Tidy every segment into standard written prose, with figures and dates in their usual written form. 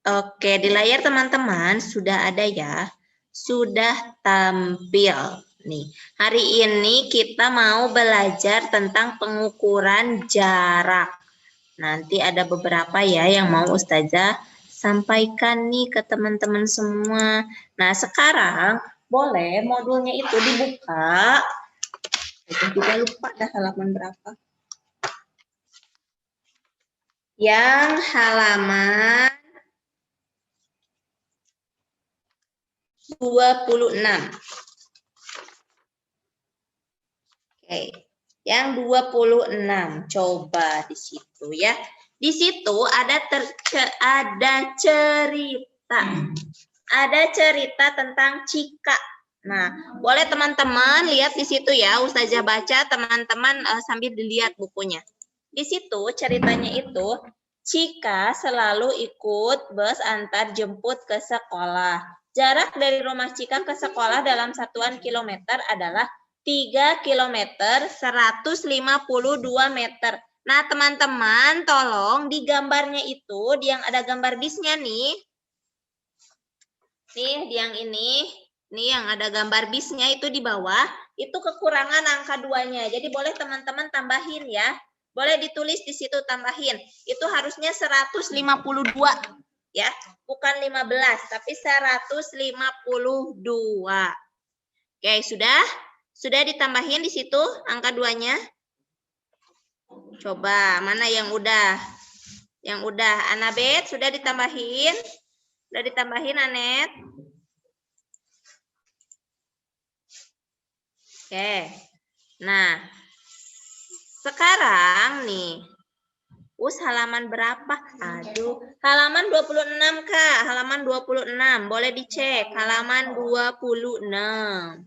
Oke, di layar teman-teman sudah ada ya. Sudah tampil. Nih, hari ini kita mau belajar tentang pengukuran jarak. Nanti ada beberapa ya yang mau Ustazah sampaikan nih ke teman-teman semua. Nah, sekarang boleh modulnya itu dibuka. Saya juga lupa dah halaman berapa. Yang halaman 26. Oke. Yang 26. Coba di situ ya. Di situ ada cerita. Ada cerita tentang Cika. Nah, boleh teman-teman lihat di situ ya. Ustazah baca, teman-teman sambil dilihat bukunya. Di situ ceritanya itu Cika selalu ikut bus antar jemput ke sekolah. Jarak dari rumah Cika ke sekolah dalam satuan kilometer adalah 3 kilometer 152 meter. Nah, teman-teman, tolong di gambarnya itu, yang ada gambar bisnya nih. Nih, yang ini. Nih, yang ada gambar bisnya itu di bawah. Itu kekurangan angka 2-nya. Jadi, boleh teman-teman tambahin ya. Boleh ditulis di situ tambahin. Itu harusnya 152. Ya, bukan 15, tapi 152. Oke, sudah? Sudah ditambahin di situ angka 2-nya? Coba, mana yang udah? Yang udah, Anabet sudah ditambahin? Sudah ditambahin, Anet? Oke. Nah, sekarang nih, halaman berapa? Aduh, halaman 26, Kak. Halaman 26. Boleh dicek. Halaman 26.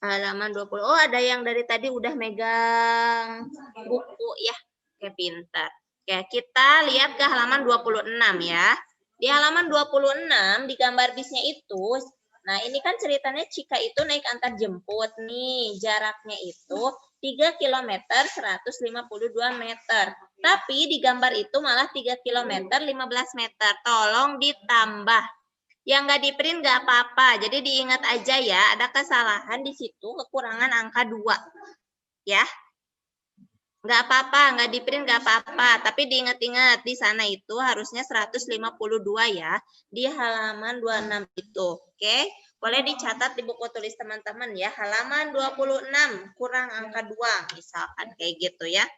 Halaman 20. Oh, ada yang dari tadi udah megang buku ya. Oke, pintar. Oke, kita lihat ke halaman 26 ya. Di halaman 26 di gambar bisnya itu, nah ini kan ceritanya Cika itu naik antar jemput nih. Jaraknya itu 3 km 152 meter. Tapi di gambar itu malah 3 km 15 meter. Tolong ditambah. Yang nggak di-print nggak apa-apa. Jadi diingat aja ya, ada kesalahan di situ, kekurangan angka 2. Ya. Nggak apa-apa, nggak di-print nggak apa-apa. Tapi diingat-ingat, di sana itu harusnya 152 ya. Di halaman 26 itu. Oke. Boleh dicatat di buku tulis teman-teman ya. Halaman 26, kurang angka 2. Misalkan kayak gitu ya.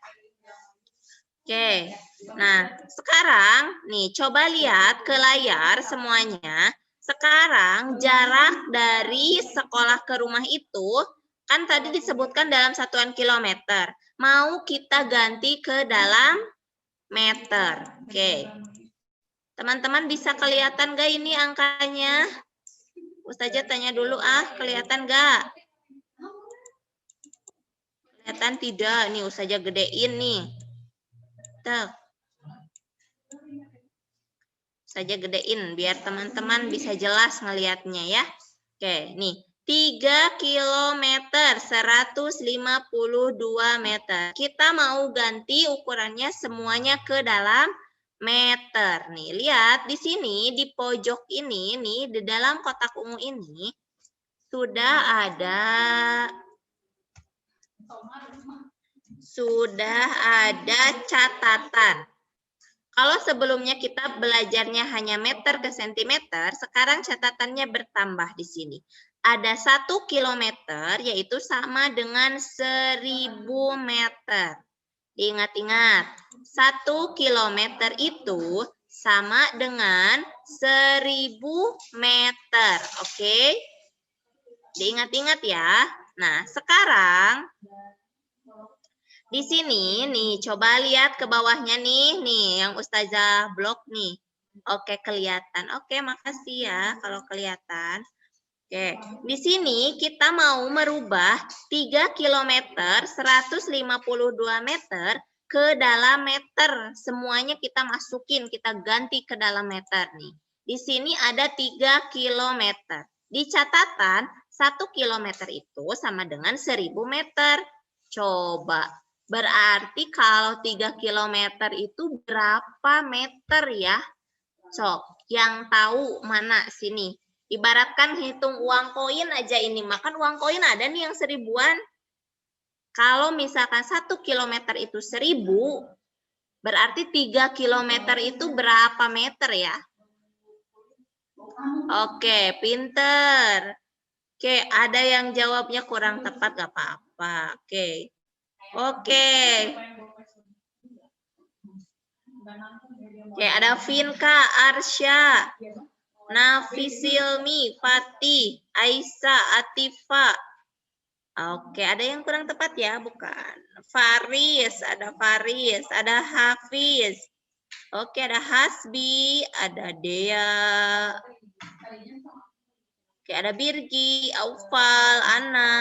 Oke, nah sekarang nih coba lihat ke layar semuanya. Sekarang jarak dari sekolah ke rumah itu kan tadi disebutkan dalam satuan kilometer. Mau kita ganti ke dalam meter. Oke, teman-teman bisa kelihatan gak ini angkanya? Ustazah tanya dulu kelihatan gak? Kelihatan tidak? Nih Ustazah gedein nih. Tuh. Saja gedein biar teman-teman bisa jelas ngelihatnya ya. Oke, nih 3 km 152 meter. Kita mau ganti ukurannya semuanya ke dalam meter. Nih, lihat di sini di pojok ini nih di dalam kotak ungu ini sudah ada catatan. Kalau sebelumnya kita belajarnya hanya meter ke sentimeter, sekarang catatannya bertambah di sini. Ada 1 kilometer, yaitu sama dengan 1000 meter. Diingat-ingat, 1 kilometer itu sama dengan 1000 meter. Oke? Diingat-ingat ya. Nah, sekarang di sini nih, coba lihat ke bawahnya nih yang Ustazah blok nih. Oke, kelihatan. Oke, makasih ya kalau kelihatan. Oke, di sini kita mau merubah 3 km 152 meter ke dalam meter. Semuanya kita masukin, kita ganti ke dalam meter nih. Di sini ada 3 km. Di catatan 1 km itu sama dengan 1000 meter. Coba. Berarti kalau 3 km itu berapa meter ya? Sok, yang tahu mana sini. Ibaratkan hitung uang koin aja ini, makan uang koin ada nih yang 1000-an. Kalau misalkan 1 kilometer itu 1000, berarti 3 kilometer itu berapa meter ya? Oke, pinter. Oke, ada yang jawabnya kurang tepat, gak apa-apa. Oke. Oke. Oke, ada Vinka, Arsya, Nafi, Silmi, Fatih, Aisyah, Atifa. Oke, ada yang kurang tepat ya? Bukan. Faris, ada Hafiz. Oke, ada Hasbi, ada Dea. Oke, ada Birgi, Aufal, Ana.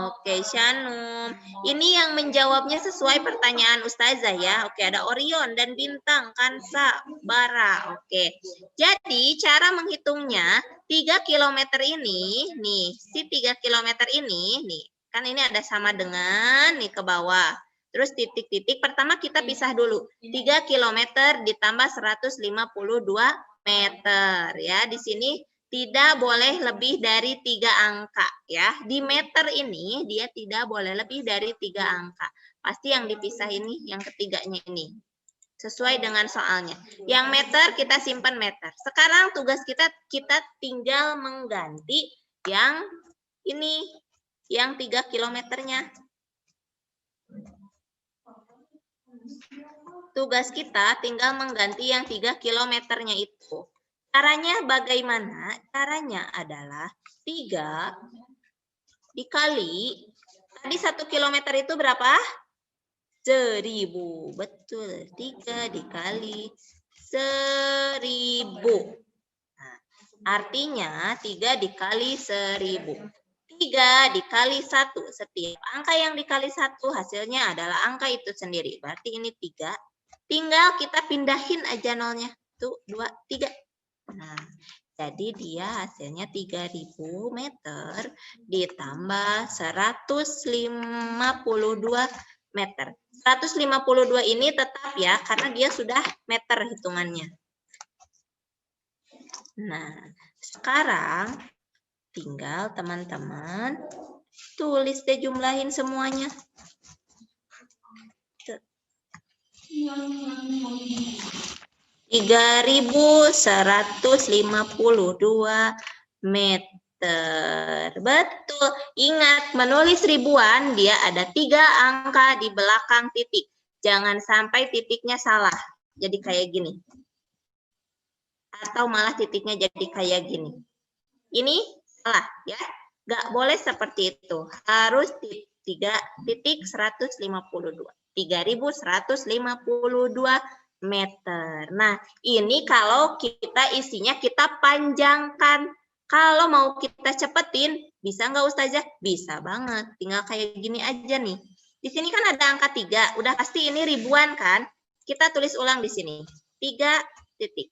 Oke, Shanum. Ini yang menjawabnya sesuai pertanyaan Ustazah ya. Oke, ada Orion dan Bintang, Kansa, Bara. Oke. Jadi, cara menghitungnya 3 km ini, nih, si 3 km ini, nih, kan ini ada sama dengan nih ke bawah. Terus titik-titik, pertama kita pisah dulu. 3 km ditambah 152 meter ya. Di sini tidak boleh lebih dari 3 angka ya. Di meter ini dia tidak boleh lebih dari 3 angka. Pasti yang dipisah ini yang ketiganya ini. Sesuai dengan soalnya. Yang meter kita simpan meter. Sekarang tugas kita tinggal mengganti yang ini, yang 3 kilometernya. Tugas kita tinggal mengganti yang 3 kilometernya itu. Caranya bagaimana? Caranya adalah 3 dikali, tadi 1 kilometer itu berapa? 1000. Betul, 3 dikali 1000. Nah, artinya 3 dikali 1000. 3 dikali 1. Setiap angka yang dikali 1 hasilnya adalah angka itu sendiri. Berarti ini 3. Tinggal kita pindahin aja nolnya. Tuh, 2, 3. Nah, jadi dia hasilnya 3000 meter ditambah 152 meter. 152 ini tetap ya, karena dia sudah meter hitungannya. Nah, sekarang tinggal teman-teman tulis deh, jumlahin semuanya. 3152 meter. Betul. Ingat, menulis ribuan dia ada 3 angka di belakang titik. Jangan sampai titiknya salah. Jadi kayak gini. Atau malah titiknya jadi kayak gini. Ini salah ya. Nggak boleh seperti itu. Harus 3 titik 152. 3152 meter. Nah, ini kalau kita isinya kita panjangkan. Kalau mau kita cepetin, bisa nggak Ustazah? Bisa banget. Tinggal kayak gini aja nih. Di sini kan ada angka 3. Udah pasti ini ribuan kan? Kita tulis ulang di sini. 3 titik.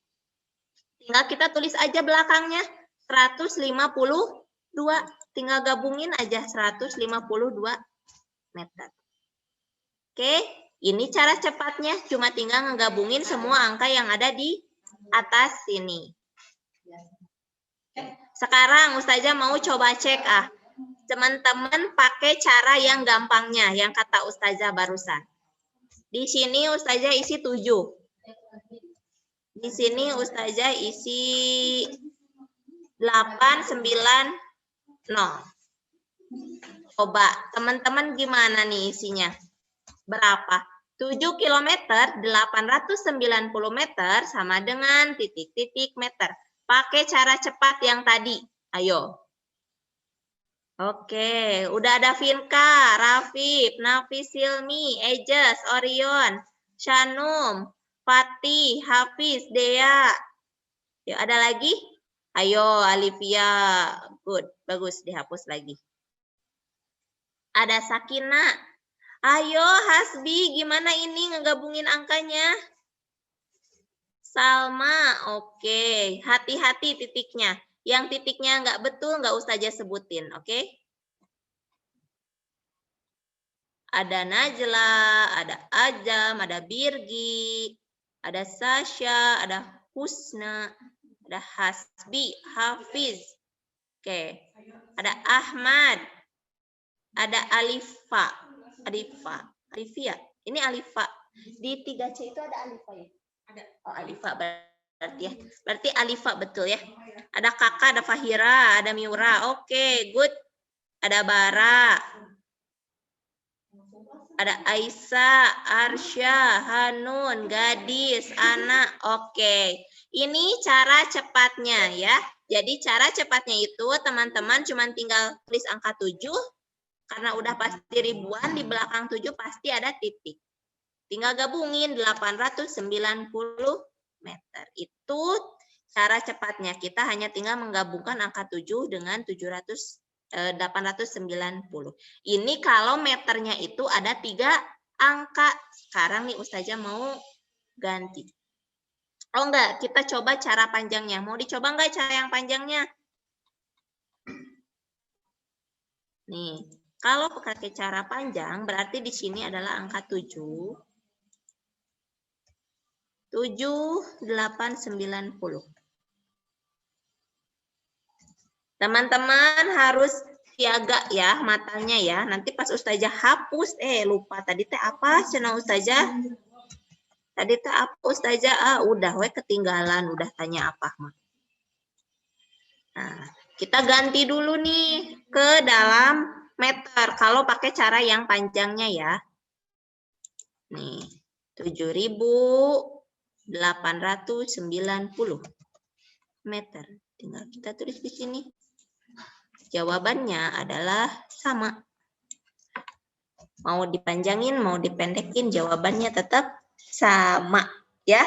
Tinggal kita tulis aja belakangnya. 152. Tinggal gabungin aja 152 meter. Oke. Ini cara cepatnya, cuma tinggal ngegabungin semua angka yang ada di atas sini. Sekarang Ustazah mau coba cek teman-teman pakai cara yang gampangnya, yang kata Ustazah barusan. Di sini Ustazah isi 7. Di sini Ustazah isi 8, 9, 0. Coba teman-teman gimana nih isinya? Berapa? 7 km 890 meter sama dengan titik-titik meter. Pakai cara cepat yang tadi. Ayo. Oke, udah ada Vinka, Rafif, Nafi, Silmi, Ejes, Orion, Shanum, Fatih, Hafiz, Dea. Yuk, ada lagi? Ayo, Alivia. Good, bagus, dihapus lagi. Ada Sakina. Ayo Hasbi, gimana ini ngegabungin angkanya? Salma, oke. Hati-hati titiknya. Yang titiknya nggak betul nggak usah aja sebutin, oke? Ada Najla, ada Ajam, ada Birgi, ada Sasha, ada Husna. Ada Hasbi, Hafiz. Oke. Ada Ahmad. Ada Alifa. Alifia. Ini Alifa. Di 3C itu ada Alifa ya? Ada. Oh, Alifa berarti ya. Berarti Alifa betul ya. Ada Kakak, ada Fahira, ada Miura. Oke, good. Ada Bara. Ada Aisyah, Arsya, Hanun, Gadis, Anak. Oke. Ini cara cepatnya ya. Jadi cara cepatnya itu teman-teman cuma tinggal tulis angka 7. Karena udah pasti ribuan, di belakang 7 pasti ada titik. Tinggal gabungin 890 meter. Itu cara cepatnya. Kita hanya tinggal menggabungkan angka 7 dengan 890. Ini kalau meternya itu ada 3 angka. Sekarang nih Ustazah mau ganti. Oh enggak, kita coba cara panjangnya. Mau dicoba enggak cara yang panjangnya? Nih, kalau pakai cara panjang berarti di sini adalah angka 7. 7, 8, 90. Teman-teman harus siaga ya matanya ya. Nanti pas Ustazah hapus, lupa tadi teh apa cenah Ustazah? Tadi teh apa Ustazah? Udah we ketinggalan, udah tanya apa mah. Nah, kita ganti dulu nih ke dalam meter kalau pakai cara yang panjangnya ya. Nih, 7.890 meter. Tinggal kita tulis di sini. Jawabannya adalah sama. Mau dipanjangin, mau dipendekin, jawabannya tetap sama. Ya.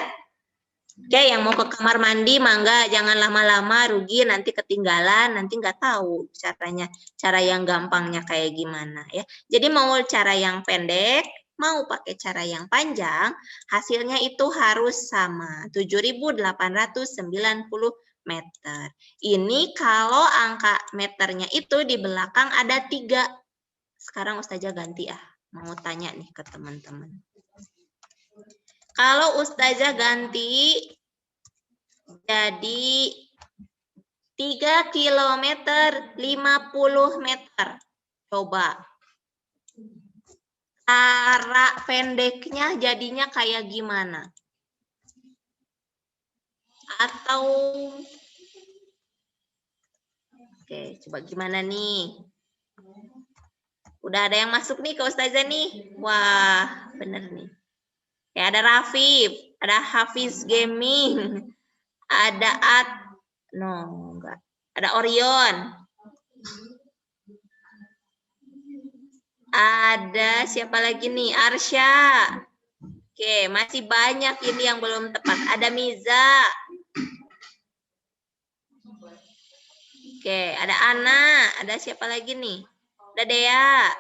Oke, yang mau ke kamar mandi, mangga jangan lama-lama, rugi nanti ketinggalan, nanti nggak tahu caranya. Cara yang gampangnya kayak gimana ya. Jadi mau cara yang pendek, mau pakai cara yang panjang, hasilnya itu harus sama. 7.890 meter. Ini kalau angka meternya itu di belakang ada 3. Sekarang Ustazah ganti ya. Mau tanya nih ke teman-teman. Kalau Ustazah ganti jadi 3 km 50 meter. Coba. Cara pendeknya jadinya kayak gimana? Atau oke, coba gimana nih? Udah ada yang masuk nih ke Ustazah nih. Wah, bener nih. Ya, ada Rafif, ada Hafiz Gaming, ada enggak. Ada Orion. Ada siapa lagi nih? Arsya. Oke, masih banyak ini yang belum tepat. Ada Miza. Oke, ada Ana, ada siapa lagi nih? Ada Dea.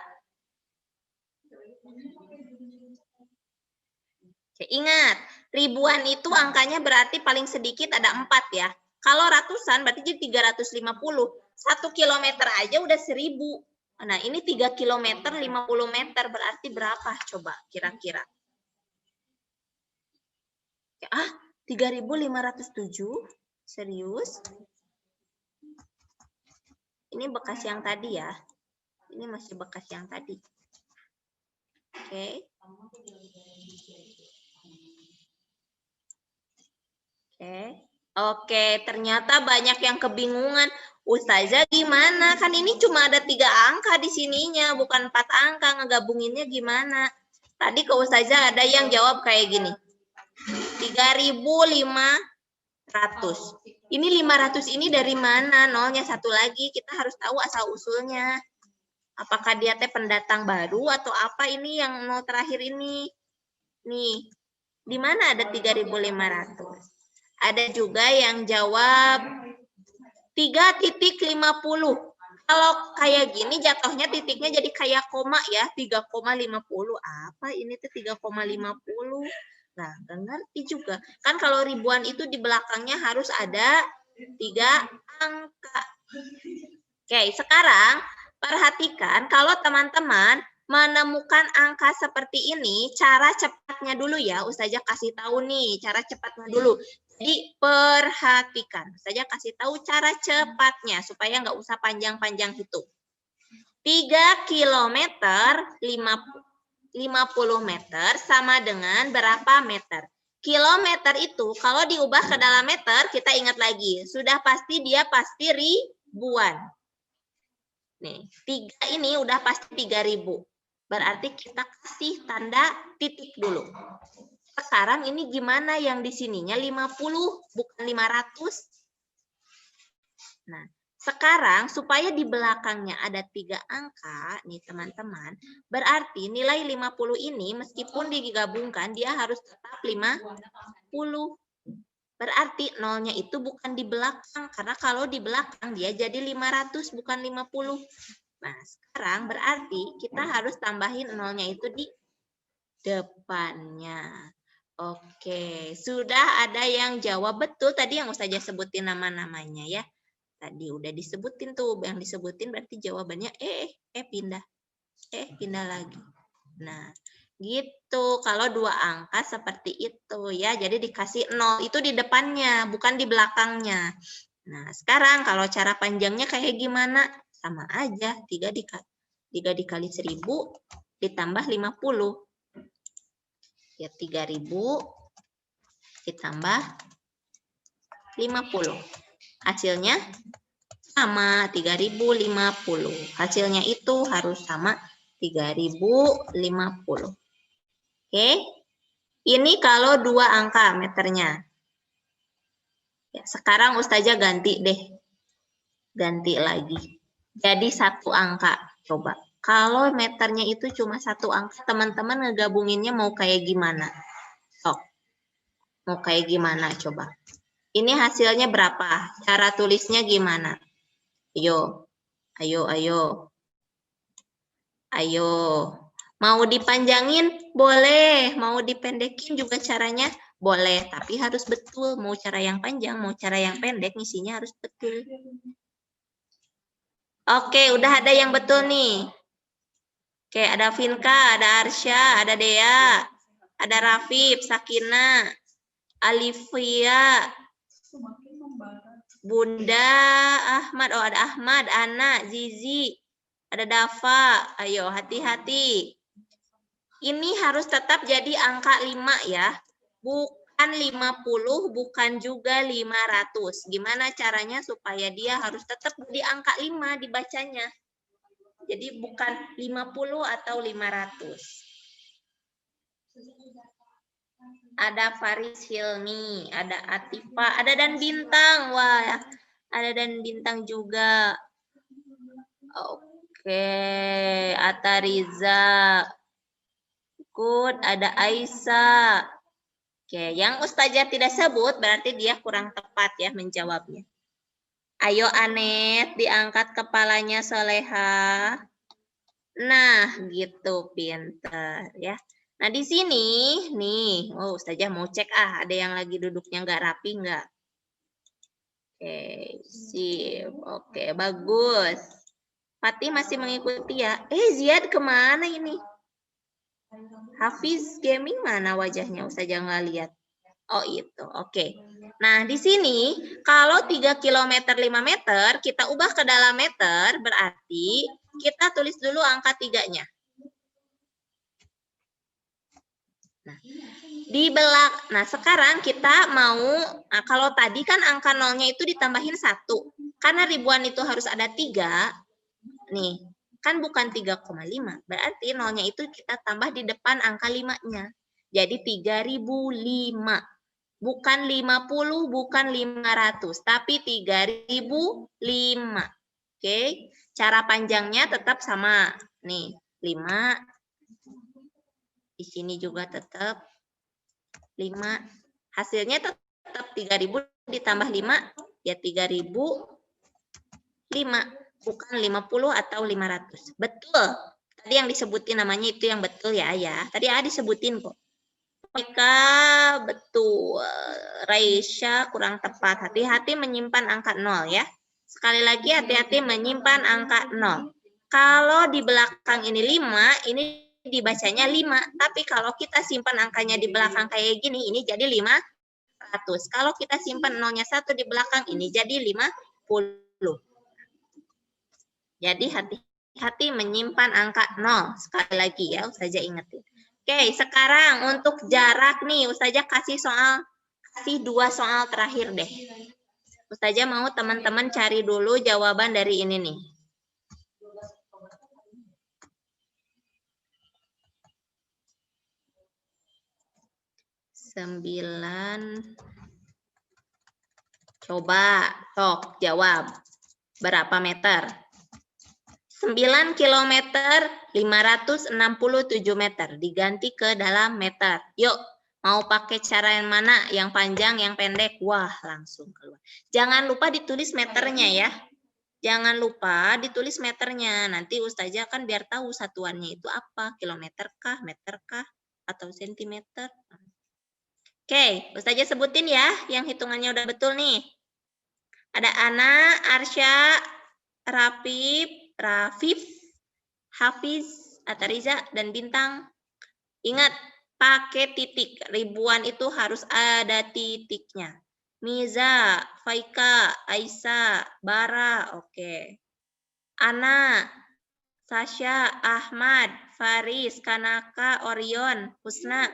Oke, ingat, ribuan itu angkanya berarti paling sedikit ada 4 ya. Kalau ratusan berarti jadi 350. 1 kilometer aja udah 1000. Nah, ini 3 kilometer 50 meter berarti berapa? Coba kira-kira. 3.507? Serius? Ini bekas yang tadi ya. Ini masih bekas yang tadi. Oke. Oke, ternyata banyak yang kebingungan. Ustazah gimana? Kan ini cuma ada 3 angka di sininya, bukan 4 angka. Ngegabunginnya gimana? Tadi ke Ustazah ada yang jawab kayak gini. 3.500. Ini 500 ini dari mana? Nolnya 1 lagi. Kita harus tahu asal usulnya. Apakah dia teh pendatang baru atau apa ini yang nol terakhir ini? Nih, di mana ada 3.500? Ada juga yang jawab 3.50. Kalau kayak gini jatuhnya titiknya jadi kayak koma ya, 3,50. Apa ini tuh 3,50? Nah, nggak ngerti juga. Kan kalau ribuan itu di belakangnya harus ada 3 angka. Oke, sekarang perhatikan kalau teman-teman menemukan angka seperti ini, cara cepatnya dulu ya. Ustazah kasih tahu nih, cara cepatnya dulu. Jadi perhatikan, saja kasih tahu cara cepatnya supaya nggak usah panjang-panjang hitung. 3 km 50 meter sama dengan berapa meter? Kilometer itu kalau diubah ke dalam meter, kita ingat lagi, sudah pasti dia pasti ribuan. Nih, 3 ini udah pasti 3.000. Berarti kita kasih tanda titik dulu. Sekarang ini gimana yang di sininya 50 bukan 500? Nah, sekarang supaya di belakangnya ada 3 angka nih teman-teman, berarti nilai 50 ini meskipun digabungkan dia harus tetap 50. Berarti nolnya itu bukan di belakang, karena kalau di belakang dia jadi 500 bukan 50. Nah, sekarang berarti kita harus tambahin nolnya itu di depannya. Oke, sudah ada yang jawab betul tadi yang Ustazah sebutin nama-namanya ya. Tadi udah disebutin tuh, yang disebutin berarti jawabannya pindah lagi. Nah, gitu. Kalau 2 angka seperti itu ya. Jadi dikasih 0 itu di depannya, bukan di belakangnya. Nah, sekarang kalau cara panjangnya kayak gimana? Sama aja, 3 dikali 1000 ditambah 50. Ya 3.000 ditambah 50. Hasilnya sama 3.050. Hasilnya itu harus sama 3.050. Oke. Ini kalau 2 angka meternya. Ya, sekarang Ustazah ganti deh. Ganti lagi. Jadi 1 angka. Coba. Kalau meternya itu cuma 1 angka, teman-teman ngegabunginnya mau kayak gimana? Sok. Mau kayak gimana coba? Ini hasilnya berapa? Cara tulisnya gimana? Ayo. Ayo. Mau dipanjangin? Boleh. Mau dipendekin juga caranya? Boleh. Tapi harus betul. Mau cara yang panjang, mau cara yang pendek, ngisinya harus betul. Oke, udah ada yang betul nih. Oke, ada Vinka, ada Arsya, ada Dea, ada Rafif, Sakina, Alivia, Bunda, Ahmad, oh ada Ahmad, Ana, Zizi, ada Dafa. Ayo, hati-hati. Ini harus tetap jadi angka 5 ya. Bukan 50, bukan juga 500. Gimana caranya supaya dia harus tetap di angka 5 dibacanya? Jadi bukan 50 atau 500. Ada Faris Hilmi, ada Atifa, ada dan Bintang. Wah, ada dan Bintang juga. Oke, Atariza. Good, ada Aisyah. Oke, yang Ustazah tidak sebut berarti dia kurang tepat ya menjawabnya. Ayo Anet, diangkat kepalanya Soleha. Nah, gitu pinter ya. Nah, di sini nih, oh Ustazah mau cek ada yang lagi duduknya nggak rapi nggak? Oke, sip. Oke, bagus. Fatih masih mengikuti ya. Ziad kemana ini? Hafiz Gaming mana wajahnya? Ustazah nggak lihat. Oh itu, oke. Nah, di sini kalau 3 km 5 meter, kita ubah ke dalam meter, berarti kita tulis dulu angka 3-nya. Nah, sekarang kita mau, kalau tadi kan angka 0-nya itu ditambahin 1. Karena ribuan itu harus ada 3. Nih, kan bukan 3,5. Berarti 0-nya itu kita tambah di depan angka 5-nya. Jadi 3.005. Bukan 50, bukan 500, tapi 3.005. Oke, cara panjangnya tetap sama. Nih, 5. Di sini juga tetap 5. Hasilnya tetap 3.000 ditambah 5, ya 3.005. Bukan 50 atau 500. Betul. Tadi yang disebutin namanya itu yang betul ya. Tadi disebutin kok. Mika betul. Raisya kurang tepat. Hati-hati menyimpan angka 0 ya. Sekali lagi hati-hati menyimpan angka 0. Kalau di belakang ini 5, ini dibacanya 5. Tapi kalau kita simpan angkanya di belakang kayak gini, ini jadi 500. 100. Kalau kita simpan nolnya 1 di belakang ini jadi 50. Jadi hati-hati menyimpan angka 0. Sekali lagi ya, Ustazah ingetin. Oke, sekarang untuk jarak nih, Ustazah kasih 2 soal terakhir deh. Ustazah mau teman-teman cari dulu jawaban dari ini nih. Coba, sok jawab. Berapa meter? 9 km 567 meter. Diganti ke dalam meter. Yuk, mau pakai cara yang mana? Yang panjang, yang pendek? Wah, langsung keluar. Jangan lupa ditulis meternya ya. Jangan lupa ditulis meternya. Nanti Ustazah kan biar tahu satuannya itu apa. Kilometer kah, meter kah, atau sentimeter. Oke, Ustazah sebutin ya yang hitungannya udah betul nih. Ada Ana, Arsya, Rafif, Hafiz, Atariza, dan Bintang. Ingat, pakai titik. Ribuan itu harus ada titiknya. Miza, Faika, Aisyah, Bara, oke. Ana, Sasha, Ahmad, Faris, Kanaka, Orion, Husna,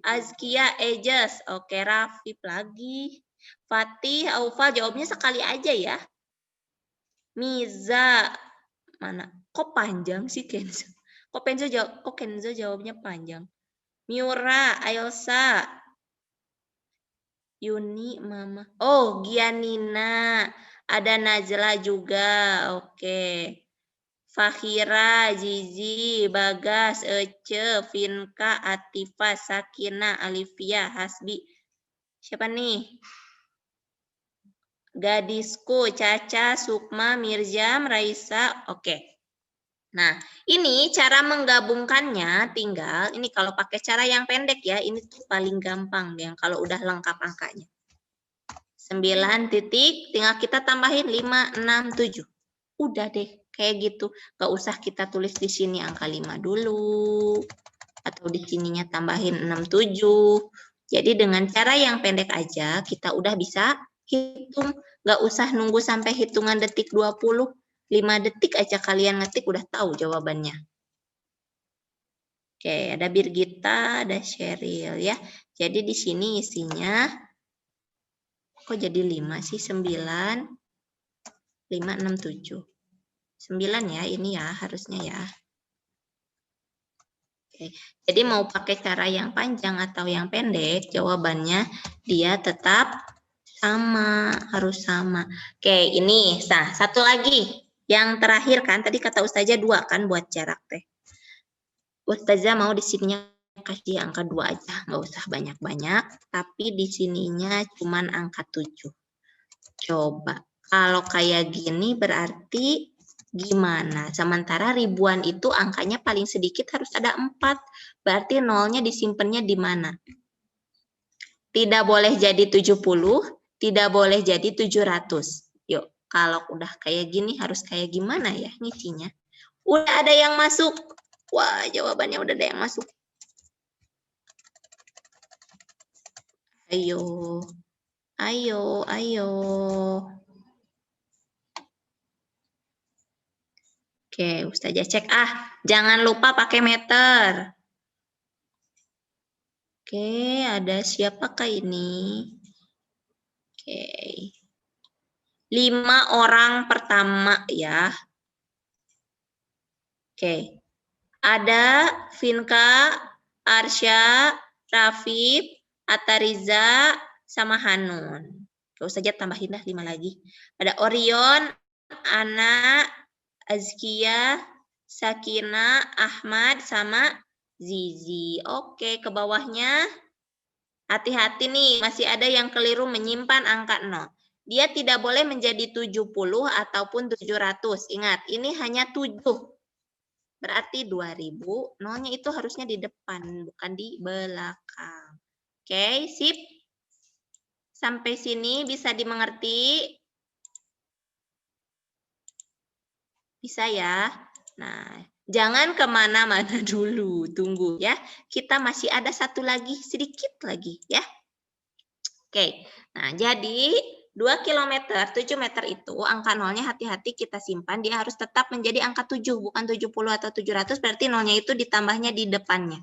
Azkia, Ejes, oke. Rafif lagi. Fatih, Aufal, jawabnya sekali aja ya. Miza, mana? Kok panjang sih Kenzo? Kok Kenzo jawabnya panjang? Miura, Ailsa, Yuni, Mama. Oh, Gianina. Ada Najla juga. Oke. Fahira, Zizi, Bagas, Ece, Vinka, Atifa, Sakina, Alivia, Hasbi. Siapa nih? Gadisku, Caca, Sukma, Mirzam, Raisa. Oke. Nah, ini cara menggabungkannya tinggal, ini kalau pakai cara yang pendek ya, ini tuh paling gampang yang kalau udah lengkap angkanya. 9 titik, tinggal kita tambahin 5, 6, 7. Udah deh, kayak gitu. Gak usah kita tulis di sini angka 5 dulu. Atau di sininya tambahin 6, 7. Jadi dengan cara yang pendek aja, kita udah bisa hitung. Gak usah nunggu sampai hitungan detik 20. 5 detik aja kalian ngetik udah tahu jawabannya. Oke, ada Birgita, ada Sheryl ya. Jadi di sini isinya kok jadi 5 sih? 9 5 6 7. 9 ya ini ya harusnya ya. Oke. Jadi mau pakai cara yang panjang atau yang pendek, jawabannya dia tetap sama, harus sama. Oke, ini. Nah, satu lagi. Yang terakhir kan, tadi kata Ustazah 2 kan buat jarak teh. Ustazah mau di sininya kasih angka 2 aja, nggak usah banyak-banyak. Tapi di sininya cuman angka 7. Coba, kalau kayak gini berarti gimana? Sementara ribuan itu angkanya paling sedikit harus ada 4. Berarti nolnya disimpannya di mana? Tidak boleh jadi 70, tidak boleh jadi 700. Yuk. Kalau udah kayak gini harus kayak gimana ya ngisinya? Udah ada yang masuk. Wah, jawabannya udah ada yang masuk. Ayo. Ayo, ayo. Oke, Ustazah cek. Jangan lupa pakai meter. Oke, ada siapakah ini? Oke. 5 orang pertama ya. Oke. Ada Vinka, Arsya, Rafif, Atariza, sama Hanun. Gak usah aja tambahin dah 5 lagi. Ada Orion, Ana, Azkia, Sakina, Ahmad, sama Zizi. Oke, ke bawahnya. Hati-hati nih, masih ada yang keliru menyimpan angka 0. Dia tidak boleh menjadi 70 ataupun 700. Ingat, ini hanya 7. Berarti 2000, nolnya itu harusnya di depan, bukan di belakang. Oke, sip. Sampai sini bisa dimengerti? Bisa ya? Nah, jangan kemana-mana dulu. Tunggu ya. Kita masih ada satu lagi, sedikit lagi ya. Oke, nah jadi 2 km, 7 meter itu angka nolnya hati-hati kita simpan, dia harus tetap menjadi angka 7, bukan 70 atau 700, berarti nolnya itu ditambahnya di depannya.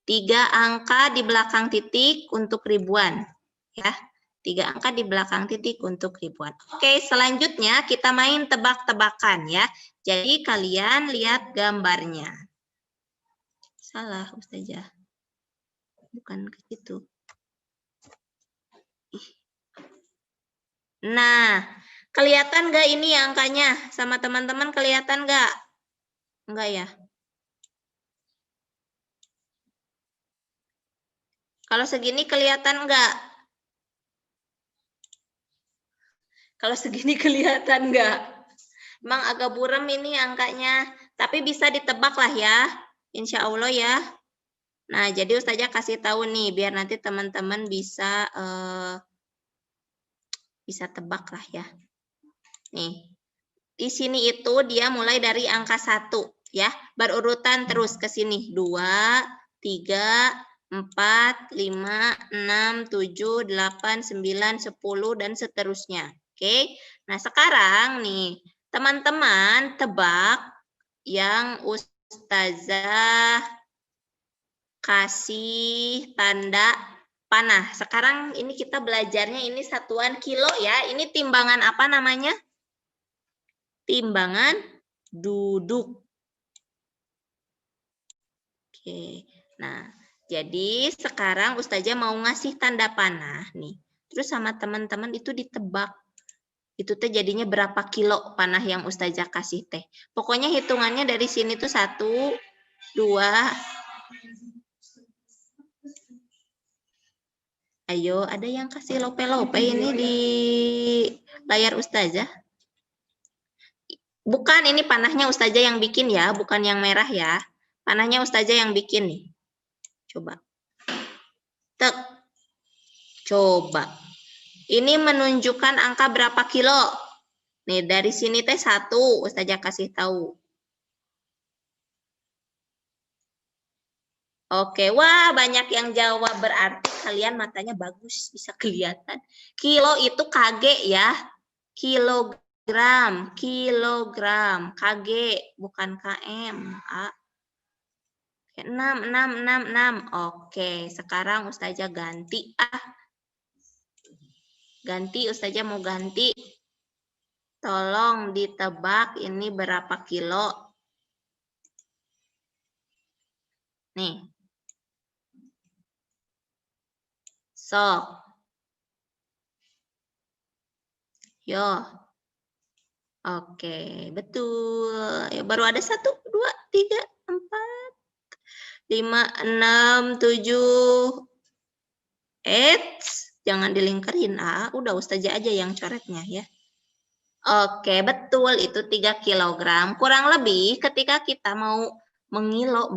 3 angka di belakang titik untuk ribuan. Ya, 3 angka di belakang titik untuk ribuan. Oke, selanjutnya kita main tebak-tebakan ya. Jadi kalian lihat gambarnya. Salah, Ustazah. Bukan ke situ. Nah, kelihatan nggak ini angkanya? Sama teman-teman kelihatan nggak? Enggak ya? Kalau segini kelihatan nggak? Kalau segini kelihatan nggak? Emang agak buram ini angkanya. Tapi bisa ditebak lah ya. Insya Allah ya. Nah, jadi Ustazah kasih tahu nih, biar nanti teman-teman bisa tebak lah ya. Nih, di sini itu dia mulai dari angka 1 ya, berurutan terus ke sini. 2, 3, 4, 5, 6, 7, 8, 9, 10 dan seterusnya. Oke. Nah, sekarang nih, teman-teman tebak yang Ustazah kasih tanda panah. Sekarang ini kita belajarnya ini satuan kilo ya. Ini timbangan apa namanya? Timbangan duduk. Oke. Nah, jadi sekarang Ustazah mau ngasih tanda panah nih. Terus sama teman-teman itu ditebak. Itu teh jadinya berapa kilo panah yang Ustazah kasih teh. Pokoknya hitungannya dari sini tuh 1, 2. Ayo, ada yang kasih lope-lope ini di layar Ustazah? Bukan, ini panahnya Ustazah yang bikin ya, bukan yang merah ya. Panahnya Ustazah yang bikin nih. Coba. Tek. Coba. Ini menunjukkan angka berapa kilo? Nih, dari sini teh 1, Ustazah kasih tahu. Oke, wah banyak yang jawab, berarti kalian matanya bagus, bisa kelihatan. Kilo itu kg ya, kilogram, kg, bukan km. 6. Oke, sekarang Ustazah ganti. Ganti, Ustazah mau ganti. Tolong ditebak ini berapa kilo. Nih. Sok. Yo. Oke, betul. Ya, baru ada 1, 2, 3, 4, 5, 6, 7. Jangan dilingkarin. Udah Ustazah aja yang coretnya ya. Oke, betul. Itu 3 kilogram. Kurang lebih ketika kita mau mengilo,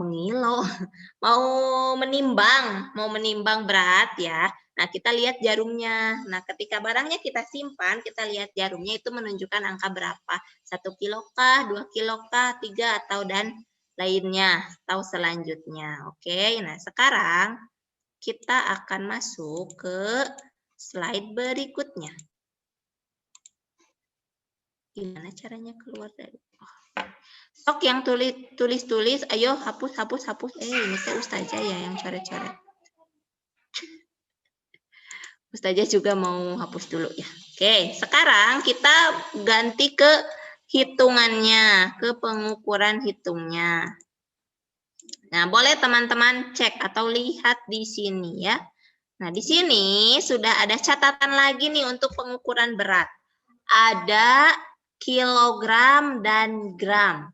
mau menimbang berat ya. Nah, kita lihat jarumnya. Nah, ketika barangnya kita simpan, kita lihat jarumnya itu menunjukkan angka berapa. 1 kilo kah, 2 kilo kah, 3 atau dan lainnya, atau selanjutnya. Oke, nah sekarang kita akan masuk ke slide berikutnya. Gimana caranya keluar dari... Sok yang tulis, ayo hapus. Ini teh Ustazah ya yang coret-coret. Ustazah juga mau hapus dulu ya. Oke, sekarang kita ganti ke hitungannya, ke pengukuran hitungnya. Nah, boleh teman-teman cek atau lihat di sini ya. Nah, di sini sudah ada catatan lagi nih untuk pengukuran berat. Ada kilogram dan gram.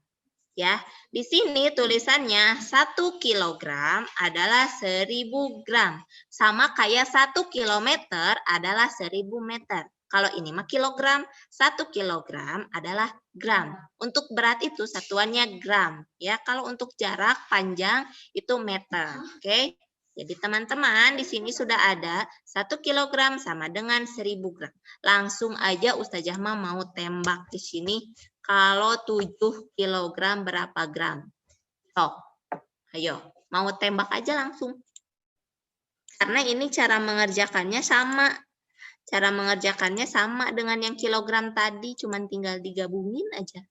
Ya, di sini tulisannya 1 kilogram adalah 1000 gram. Sama kayak 1 kilometer adalah 1000 meter. Kalau ini mah kilogram, 1 kilogram adalah gram. Untuk berat itu satuannya gram. Ya, kalau untuk jarak panjang itu meter. Oke. Jadi teman-teman di sini sudah ada 1 kilogram sama dengan 1000 gram. Langsung aja Ustazah mah mau tembak di sini. Kalau 7 kilogram berapa gram? Sok, ayo, mau tembak aja langsung. Karena ini cara mengerjakannya sama. Cara mengerjakannya sama dengan yang kilogram tadi, cuman tinggal digabungin aja.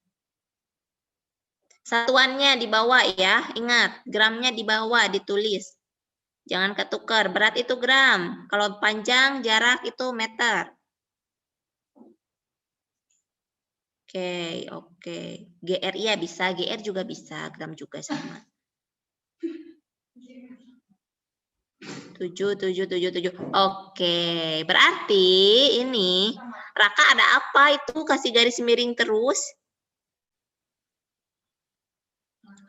Satuannya di bawah ya, ingat, gramnya di bawah ditulis. Jangan ketukar, berat itu gram. Kalau panjang, jarak itu meter. Oke. GR ya bisa, GR juga bisa, gram juga sama. 7. Oke, berarti ini Raka ada apa itu kasih garis miring terus?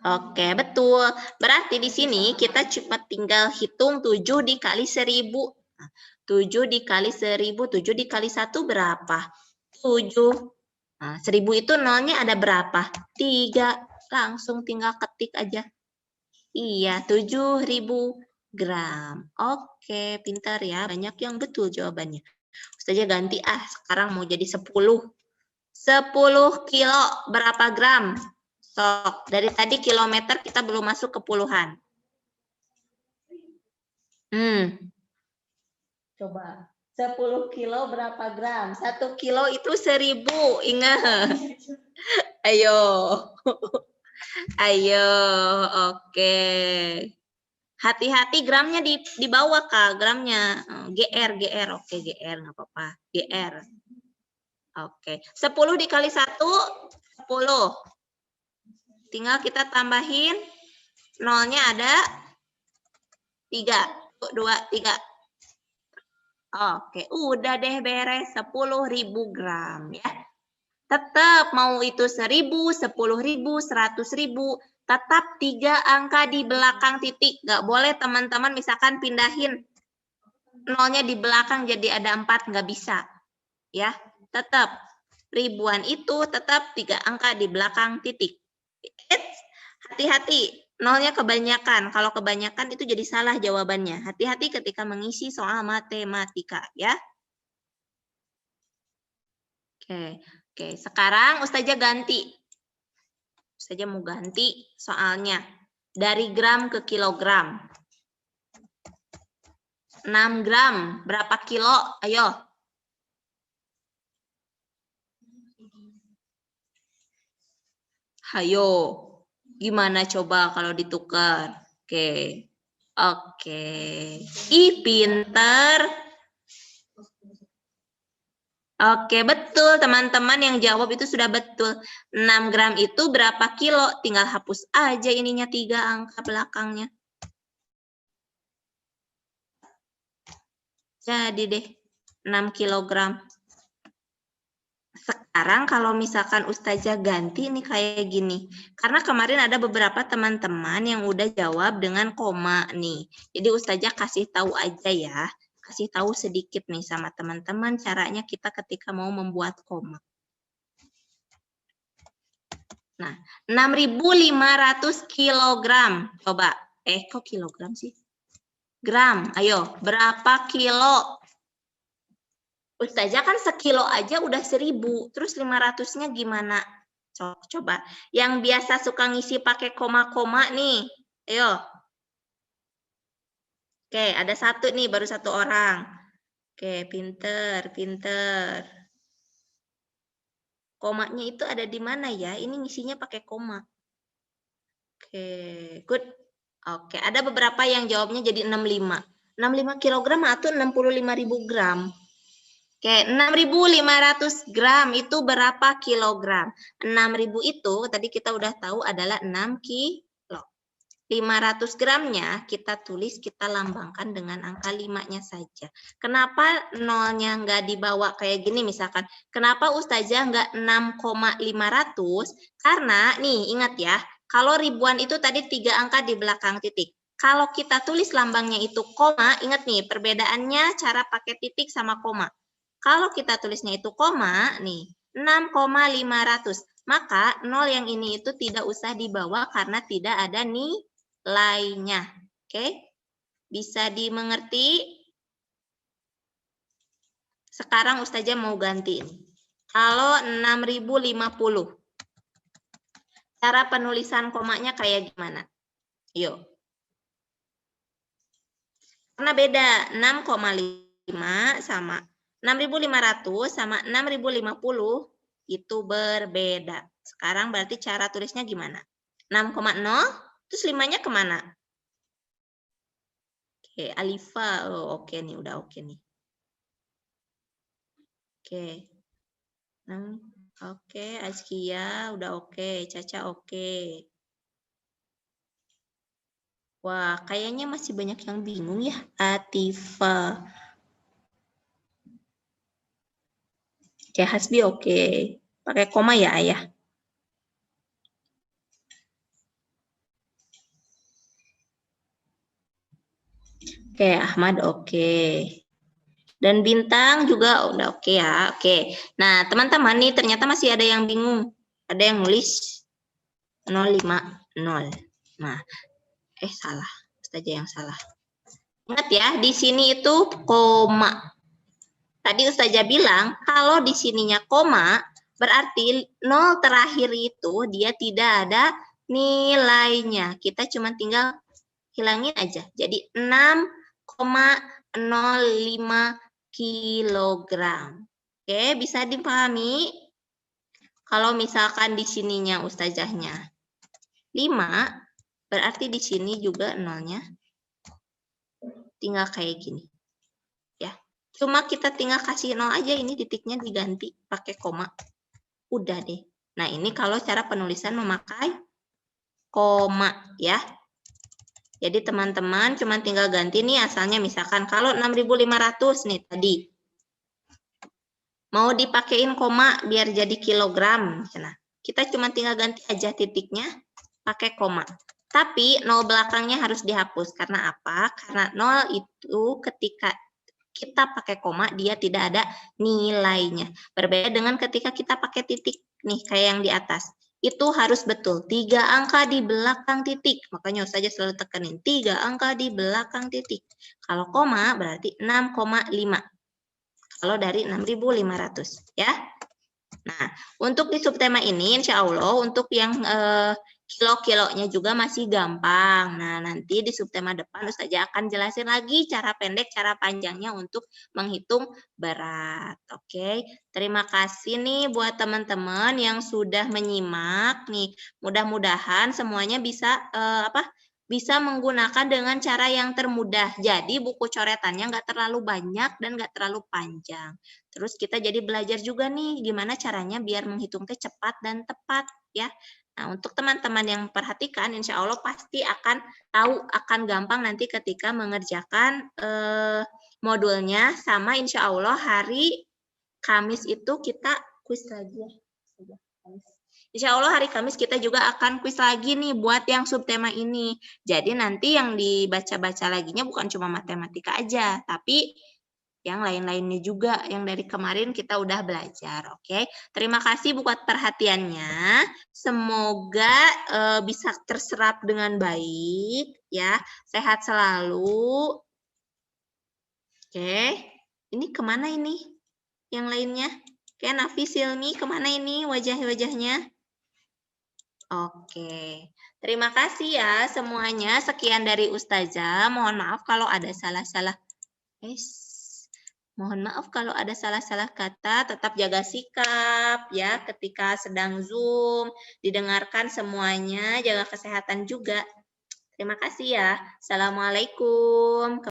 Oke, betul. Berarti di sini kita cuma tinggal hitung 7 dikali 1000. 7 dikali 1000, 7 dikali 1 berapa? 7. Nah, 1000 itu nolnya ada berapa? 3. Langsung tinggal ketik aja. Iya, 7000 gram. Oke, pintar ya. Banyak yang betul jawabannya. Ustazah ganti sekarang mau jadi 10. 10 kilo berapa gram? Sok, dari tadi kilometer kita belum masuk ke puluhan. Coba. 10 kilo berapa gram? 1 kilo itu 1000. Ingat. Ayo. Ayo. Oke. Hati-hati gramnya di bawah, Kak. Gramnya. GR. Oke, GR. Nggak apa-apa. GR. Oke. 10 dikali 1, 10. Tinggal kita tambahin. Nolnya ada 3. 2, 3. Oke, udah deh beres 10.000 gram ya. Tetap mau itu 1000, 10.000, 100.000, tetap 3 angka di belakang titik. Nggak boleh teman-teman misalkan pindahin nolnya di belakang jadi ada 4, nggak bisa. Ya, tetap ribuan itu tetap 3 angka di belakang titik. Hati-hati. Nolnya kebanyakan. Kalau kebanyakan itu jadi salah jawabannya. Hati-hati ketika mengisi soal matematika ya. Oke. Sekarang Ustazah ganti. Ustazah mau ganti soalnya. Dari gram ke kilogram. 6 gram. Berapa kilo? Ayo. Hayo. Gimana coba kalau ditukar? Oke. Ih, pinter. Oke, betul teman-teman yang jawab itu sudah betul. 6 gram itu berapa kilo? Tinggal hapus aja ininya 3 angka belakangnya. Jadi deh 6 kilogram. Sekarang kalau misalkan Ustazah ganti nih kayak gini. Karena kemarin ada beberapa teman-teman yang udah jawab dengan koma nih. Jadi Ustazah kasih tahu aja ya. Kasih tahu sedikit nih sama teman-teman caranya kita ketika mau membuat koma. Nah, 6.500 kilogram. Coba. Kok kilogram sih? Gram. Ayo, berapa kilo? Ustazah kan sekilo aja udah 1000. Terus 500-nya gimana? Coba. Yang biasa suka ngisi pakai koma-koma nih. Ayo. Oke, ada satu nih, baru satu orang. Oke, pinter. Komanya itu ada di mana ya? Ini ngisinya pakai koma. Oke, good. Oke, ada beberapa yang jawabnya jadi 65. 65 kilogram atau 65.000 gram. Oke, 6.500 gram itu berapa kilogram? 6.000 itu tadi kita udah tahu adalah 6 kilo. 500 gramnya kita tulis, kita lambangkan dengan angka 5-nya saja. Kenapa nolnya nggak dibawa kayak gini misalkan? Kenapa Ustazah nggak 6,500? Karena nih ingat ya, kalau ribuan itu tadi 3 angka di belakang titik. Kalau kita tulis lambangnya itu koma, ingat nih perbedaannya cara pakai titik sama koma. Kalau kita tulisnya itu koma, nih 6,500. Maka 0 yang ini itu tidak usah dibawa karena tidak ada nilainya. Oke? Bisa dimengerti? Sekarang Ustazah mau ganti. Kalau 6.050. Cara penulisan komanya kayak gimana? Yuk. Karena beda, 6,5 sama 6.500 sama 6.050 itu berbeda. Sekarang berarti cara tulisnya gimana? 6,0, terus 5-nya kemana? Oke, Alifa. Oh, oke nih, udah oke nih. Oke. Oke, Azkia udah oke, Caca oke. Wah, kayaknya masih banyak yang bingung ya. Atifa. Oke, Hasbi oke. Pakai koma ya, Ayah? Oke, Ahmad oke. Dan Bintang juga udah oke ya. Oke. Nah, teman-teman nih ternyata masih ada yang bingung. Ada yang nulis 050. Nah, salah. Saja yang salah. Ingat ya, di sini itu koma. Tadi Ustazah bilang, kalau di sininya koma, berarti 0 terakhir itu dia tidak ada nilainya. Kita cuma tinggal hilangin aja. Jadi 6,05 kilogram. Oke, bisa dipahami? Kalau misalkan di sininya Ustazahnya 5, berarti di sini juga nolnya tinggal kayak gini. Ya. Cuma kita tinggal kasih 0 aja, ini titiknya diganti pakai koma. Udah deh. Nah, ini kalau cara penulisan memakai koma ya. Jadi teman-teman cuma tinggal ganti nih asalnya, misalkan kalau 6.500 nih tadi. Mau dipakein koma biar jadi kilogram. Nah, kita cuma tinggal ganti aja titiknya pakai koma. Tapi 0 belakangnya harus dihapus. Karena apa? Karena 0 itu ketika kita pakai koma dia tidak ada nilainya. Berbeda dengan ketika kita pakai titik nih kayak yang di atas. Itu harus betul. 3 angka di belakang titik. Makanya Ustazah selalu tekenin 3 angka di belakang titik. Kalau koma berarti 6,5. Kalau dari 6.500 ya. Nah, untuk di subtema ini insya Allah untuk yang kilo-kilonya juga masih gampang. Nah, nanti di subtema depan Ustazah akan jelasin lagi cara pendek, cara panjangnya untuk menghitung berat. Oke, terima kasih nih buat teman-teman yang sudah menyimak nih. Mudah-mudahan semuanya bisa bisa menggunakan dengan cara yang termudah. Jadi buku coretannya nggak terlalu banyak dan nggak terlalu panjang. Terus kita jadi belajar juga nih gimana caranya biar menghitungnya cepat dan tepat ya. Nah, untuk teman-teman yang perhatikan, insya Allah pasti akan tahu, akan gampang nanti ketika mengerjakan modulnya. Sama insya Allah hari Kamis itu kita kuis lagi ya. Insya Allah hari Kamis kita juga akan kuis lagi nih buat yang subtema ini. Jadi nanti yang dibaca-baca laginya bukan cuma matematika aja, tapi yang lain-lainnya juga yang dari kemarin kita udah belajar. Oke, terima kasih buat perhatiannya. Semoga bisa terserap dengan baik ya. Sehat selalu. Oke, ini kemana ini? Yang lainnya? Oke, Nafi, Silmi, kemana ini wajah-wajahnya? Oke, terima kasih ya semuanya. Sekian dari Ustazah. Mohon maaf kalau ada salah-salah. Mohon maaf kalau ada salah-salah kata. Tetap jaga sikap ya ketika sedang Zoom. Didengarkan semuanya. Jaga kesehatan juga. Terima kasih ya. Assalamualaikum.